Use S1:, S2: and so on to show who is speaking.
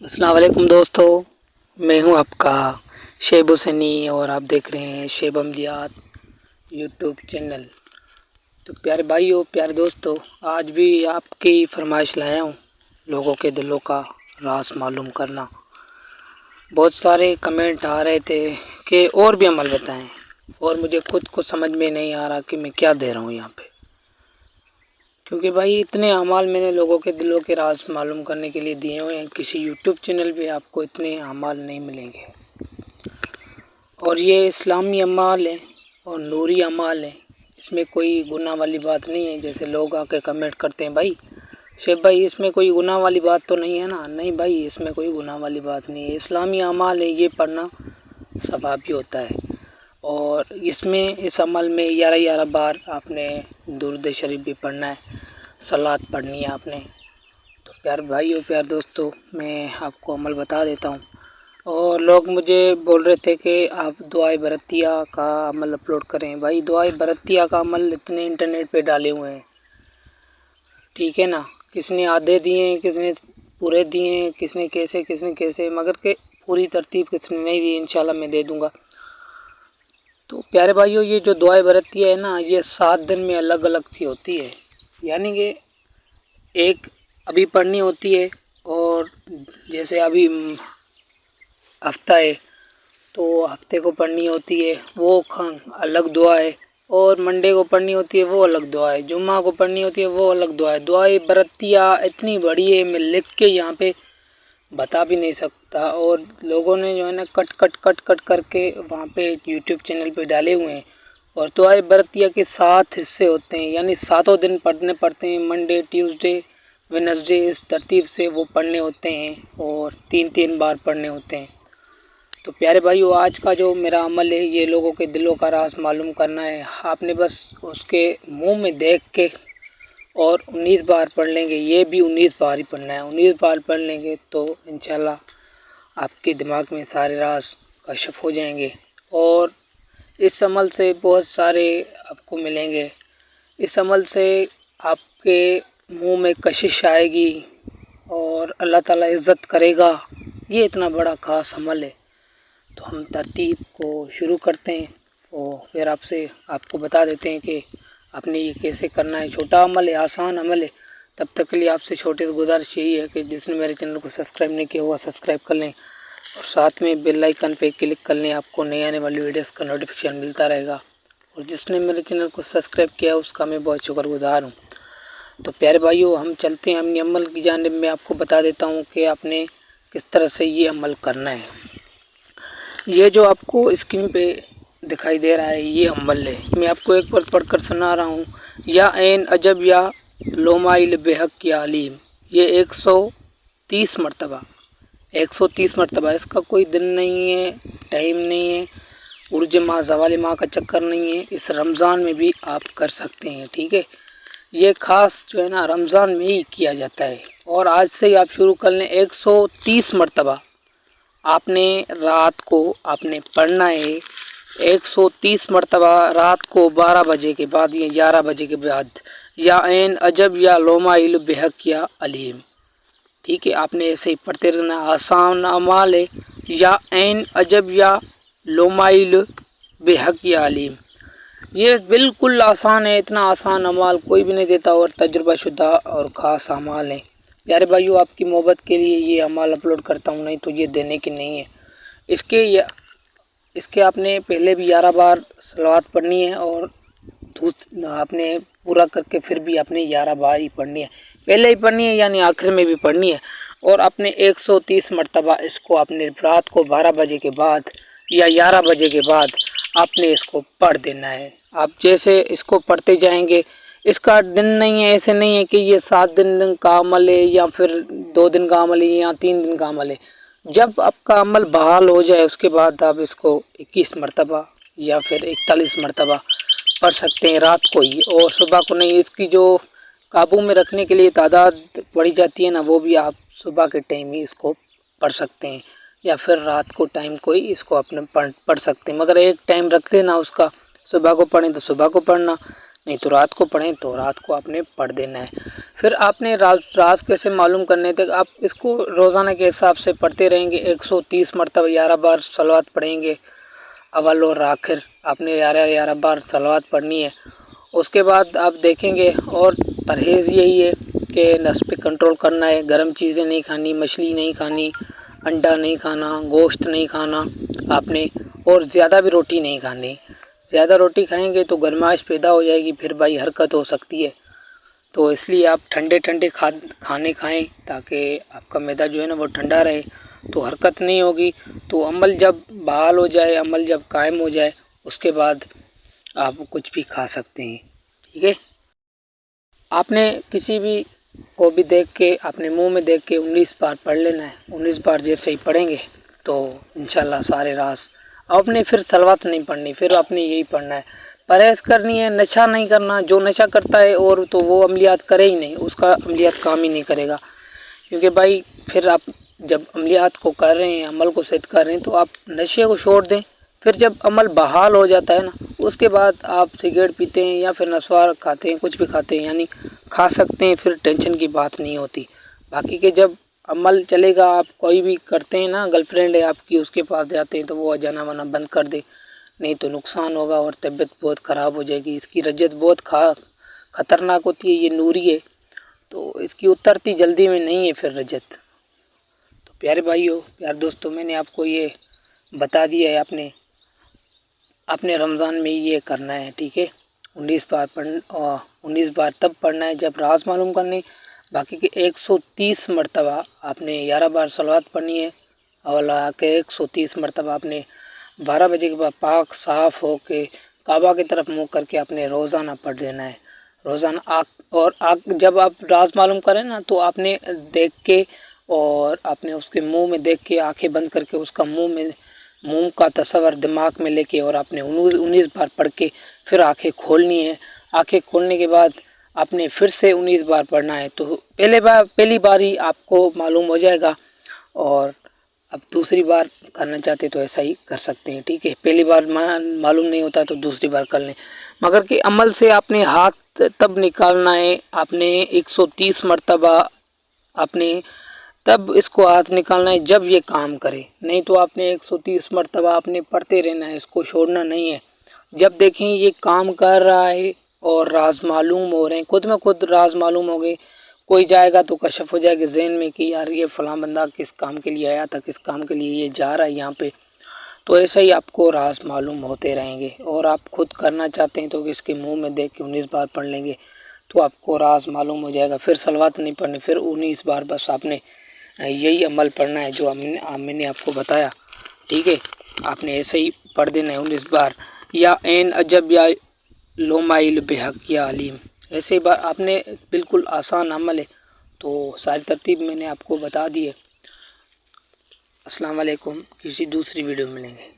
S1: अस्सलाम वालेकुम दोस्तों, मैं हूं आपका शेब हुसैनी और आप देख रहे हैं शेब अमलियात यूट्यूब चैनल। तो प्यारे भाइयों, प्यारे दोस्तों, आज भी आपकी फरमाइश लाया हूं लोगों के दिलों का राज मालूम करना। बहुत सारे कमेंट आ रहे थे कि और भी अमल बताएं, और मुझे खुद को समझ में नहीं आ रहा कि मैं क्या दे रहा हूं यहाँ पे, क्योंकि भाई इतने अमाल मैंने लोगों के दिलों के राज मालूम करने के लिए दिए हुए हैं। किसी यूट्यूब चैनल पे आपको इतने अमाल नहीं मिलेंगे। और ये इस्लामी अमाल है और नूरी अमाल है, इसमें कोई गुनाह वाली बात नहीं है। जैसे लोग आके कमेंट करते हैं, भाई शेब भाई इसमें कोई गुनाह वाली बात तो नहीं है ना? नहीं भाई, इसमें कोई गुनाह वाली बात नहीं है। इस्लामी अमाल है, ये पढ़ना सवाबी होता है। और इसमें इस अमल में 11 बार आपने दुरूद शरीफ भी पढ़ना है, सलात पढ़नी है आपने। तो प्यार भाइयों, प्यार दोस्तों, मैं आपको अमल बता देता हूँ। और लोग मुझे बोल रहे थे कि आप दुआए बरतिया का अमल अपलोड करें। भाई दुआए बरतिया का अमल इतने इंटरनेट पे डाले हुए हैं, ठीक है ना? किसने आधे दिए हैं, किसने पूरे दिए हैं, किसने कैसे, मगर के पूरी तरतीब किसने नहीं दी। इंशाल्लाह मैं दे दूँगा। तो प्यारे भाइयों, ये जो दुआए बरतिया है ना, ये 7 दिन में अलग अलग सी होती है। यानी कि एक अभी पढ़नी होती है, और जैसे अभी हफ्ता है तो हफ्ते को पढ़नी होती है, वो अलग दुआ है। और मंडे को पढ़नी होती है, वो अलग दुआ है। जुम्मा को पढ़नी होती है, वो अलग दुआ है। दुआए बरतिया इतनी बड़ी है, मैं लिख के यहाँ पे बता भी नहीं सकता। और लोगों ने जो है ना कट करके वहाँ पे यूट्यूब चैनल पे डाले हुए हैं। और दुआए बरतिया के 7 हिस्से होते हैं, यानी 7 दिन पढ़ने पड़ते हैं। मंडे, ट्यूसडे, वेडनेसडे, इस तरतीब से वो पढ़ने होते हैं, और 3 बार पढ़ने होते हैं। तो प्यारे भाइयों, आज का जो मेरा अमल है, ये लोगों के दिलों का राज मालूम करना है। आपने बस उसके मुंह में देख के और 19 बार पढ़ लेंगे। ये भी 19 बार ही पढ़ना है। 19 बार पढ़ लेंगे तो इंशाल्लाह आपके दिमाग में सारे राज कशफ हो जाएंगे। और इस अमल से बहुत सारे आपको मिलेंगे। इस अमल से आपके मुंह में कशिश आएगी और अल्लाह ताला इज़्ज़त करेगा। ये इतना बड़ा ख़ास अमल है। तो हम तरतीब को शुरू करते हैं, और फिर आपको बता देते हैं कि आपने ये कैसे करना है। छोटा अमल है, आसान अमल है। तब तक के लिए आपसे छोटी सी गुजारिश यही है कि जिसने मेरे चैनल को सब्सक्राइब नहीं किया हुआ सब्सक्राइब कर लें, और साथ में बेल आइकन पे क्लिक कर लें। आपको नई आने वाली वीडियोस का नोटिफिकेशन मिलता रहेगा। और जिसने मेरे चैनल को सब्सक्राइब किया उसका मैं बहुत शुक्रगुजार हूँ। तो प्यारे भाइयों, हम चलते हैं अपनी अमल की जानिब में। आपको बता देता हूँ कि आपने किस तरह से ये अमल करना है। ये जो आपको स्क्रीन पे दिखाई दे रहा है, ये अमल है। मैं आपको एक बार पढ़कर सुना रहा हूँ। या ऐन अजब या लोमाइल बेहक या अलीम, ये 130 मरतबा 130 मरतबा। इसका कोई दिन नहीं है, टाइम नहीं है, उर्ज माह ज़वाल माह का चक्कर नहीं है। इस रमज़ान में भी आप कर सकते हैं, ठीक है? ये ख़ास जो है ना, रमज़ान में ही किया जाता है। और आज से ही आप शुरू कर लें। 130 मरतबा आपने रात को आपने पढ़ना है। 130 मरतबा रात को 12 बजे के बाद या 11 बजे के बाद। या ऐन अजब या लोमाइल बेहक या अलीम, ठीक है? आपने ऐसे ही पढ़ते रहना। आसान अमाल है। या ऐन अजब या लोमाइल बेहक या अलीम, ये बिल्कुल आसान है। इतना आसान अमाल कोई भी नहीं देता, और तजुर्बाशुदा और ख़ास अमाल है। प्यारे भाइयों, आपकी मोहब्बत के लिए ये अमाल अपलोड करता हूँ, नहीं तो ये देने की नहीं है। इसके आपने पहले भी 11 बार सलावत पढ़नी है, और आपने पूरा करके फिर भी आपने 11 बार ही पढ़नी है। पहले ही पढ़नी है, यानी आखिर में भी पढ़नी है। और आपने 130 मरतबा इसको आपने रात को 12 बजे के बाद या 11 बजे के बाद आपने इसको पढ़ देना है। आप जैसे इसको पढ़ते जाएंगे, इसका दिन नहीं है, ऐसे नहीं है कि ये 7 दिन का अमल है, या फिर 2 दिन का अमल है, या 3 दिन का अमल है। जब आपका अमल बहाल हो जाए उसके बाद आप इसको 21 मरतबा या फिर 41 मरतबा पढ़ सकते हैं रात को ही, और सुबह को नहीं। इसकी जो काबू में रखने के लिए तादाद बढ़ी जाती है ना, वो भी आप सुबह के टाइम ही इसको पढ़ सकते हैं, या फिर रात को टाइम को ही इसको अपने पढ़ सकते हैं। मगर एक टाइम रख लेना उसका, सुबह को पढ़ें तो सुबह को पढ़ना, نہیں تو رات کو پڑھیں تو رات کو آپ نے پڑھ دینا ہے۔ پھر آپ نے راز کیسے معلوم کرنے تک آپ اس کو روزانہ کے حساب سے پڑھتے رہیں گے۔ 130 مرتبہ 11 بار صلوات پڑھیں گے، اول اور آخر آپ نے 11 بار صلوات پڑھنی ہے۔ اس کے بعد آپ دیکھیں گے، اور پرہیز یہی ہے کہ نفس پہ کنٹرول کرنا ہے، گرم چیزیں نہیں کھانی، مچھلی نہیں کھانی، انڈا نہیں کھانا، گوشت نہیں کھانا آپ نے، اور زیادہ بھی روٹی نہیں کھانی۔ زیادہ روٹی کھائیں گے تو گرمائش پیدا ہو جائے گی، پھر بھائی حرکت ہو سکتی ہے۔ تو اس لیے آپ ٹھنڈے کھانے کھائیں تاکہ آپ کا معدہ جو ہے نا وہ ٹھنڈا رہے، تو حرکت نہیں ہوگی۔ تو عمل جب بحال ہو جائے، عمل جب قائم ہو جائے، اس کے بعد آپ کچھ بھی کھا سکتے ہیں، ٹھیک ہے۔ آپ نے کسی بھی کو بھی دیکھ کے اپنے منہ میں دیکھ کے 19 بار پڑھ لینا ہے۔ 19 بار جیسے ہی پڑھیں گے تو انشاءاللہ سارے راز۔ آپ نے پھر صلوات نہیں پڑھنی، پھر آپ نے یہی پڑھنا ہے، پرہیز کرنی ہے، نشہ نہیں کرنا۔ جو نشہ کرتا ہے اور تو وہ عملیات کرے ہی نہیں، اس کا عملیات کام ہی نہیں کرے گا، کیونکہ بھائی پھر آپ جب عملیات کو کر رہے ہیں، عمل کو صحت کر رہے ہیں، تو آپ نشے کو چھوڑ دیں۔ پھر جب عمل بحال ہو جاتا ہے نا، اس کے بعد آپ سگریٹ پیتے ہیں یا پھر نسوار کھاتے ہیں، کچھ بھی کھاتے ہیں، یعنی کھا سکتے ہیں، پھر ٹینشن کی بات نہیں ہوتی۔ باقی کہ جب عمل چلے گا، آپ کوئی بھی کرتے ہیں نا، گرل فرینڈ ہے آپ کی، اس کے پاس جاتے ہیں تو وہ جانا وانا بند کر دے، نہیں تو نقصان ہوگا اور طبیعت بہت خراب ہو جائے گی۔ اس کی رجت بہت خطرناک ہوتی ہے، یہ نوری ہے، تو اس کی اترتی جلدی میں نہیں ہے پھر رجت۔ تو پیارے بھائیو، پیارے دوستو، میں نے آپ کو یہ بتا دیا ہے، اپنے رمضان میں یہ کرنا ہے، ٹھیک ہے۔ 19 بار تب پڑھنا ہے جب راز معلوم کرنے، باقی کے 130 مرتبہ آپ نے 11 بار صلوات پڑھنی ہے، اور کے 130 مرتبہ آپ نے 12 بجے کے بعد پاک صاف ہو کے کعبہ کی طرف منہ کر کے اپنے روزانہ پڑھ دینا ہے، روزانہ۔ اور جب آپ راز معلوم کریں نا، تو آپ نے دیکھ کے، اور آپ نے اس کے منہ میں دیکھ کے، آنکھیں بند کر کے اس کا منہ کا تصور دماغ میں لے کے، اور آپ نے 19 بار پڑھ کے پھر آنکھیں کھولنی ہے۔ آنکھیں کھولنے کے بعد آپ نے پھر سے 19 بار پڑھنا ہے۔ تو پہلی بار ہی آپ کو معلوم ہو جائے گا، اور اب دوسری بار کرنا چاہتے تو ایسا ہی کر سکتے ہیں، ٹھیک ہے۔ پہلی بار معلوم نہیں ہوتا تو دوسری بار کر لیں، مگر کہ عمل سے آپ نے ہاتھ تب نکالنا ہے، آپ نے 130 مرتبہ آپ نے تب اس کو ہاتھ نکالنا ہے جب یہ کام کرے، نہیں تو آپ نے 130 مرتبہ آپ نے پڑھتے رہنا ہے، اس کو چھوڑنا نہیں ہے۔ جب دیکھیں یہ کام کر رہا ہے اور راز معلوم ہو رہے ہیں، خود میں خود راز معلوم ہو گئے، کوئی جائے گا تو کشف ہو جائے گا ذہن میں کہ یار یہ فلاں بندہ کس کام کے لیے آیا تھا، کس کام کے لیے یہ جا رہا ہے یہاں پہ، تو ایسا ہی آپ کو راز معلوم ہوتے رہیں گے۔ اور آپ خود کرنا چاہتے ہیں تو اس کے منہ میں دیکھ کے 19 بار پڑھ لیں گے تو آپ کو راز معلوم ہو جائے گا۔ پھر صلوات نہیں پڑھنی، پھر 19 بار بس آپ نے یہی عمل پڑھنا ہے جو میں نے آپ کو بتایا، ٹھیک ہے۔ آپ نے ایسے ہی پڑھ دینا ہے 19 بار، یا این عجب یا لومائل بحق یا علیم، ایسے بار آپ نے، بالکل آسان عمل ہے، تو ساری ترتیب میں نے آپ کو بتا دی ہے۔ السلام علیکم، کسی دوسری ویڈیو میں ملیں گے۔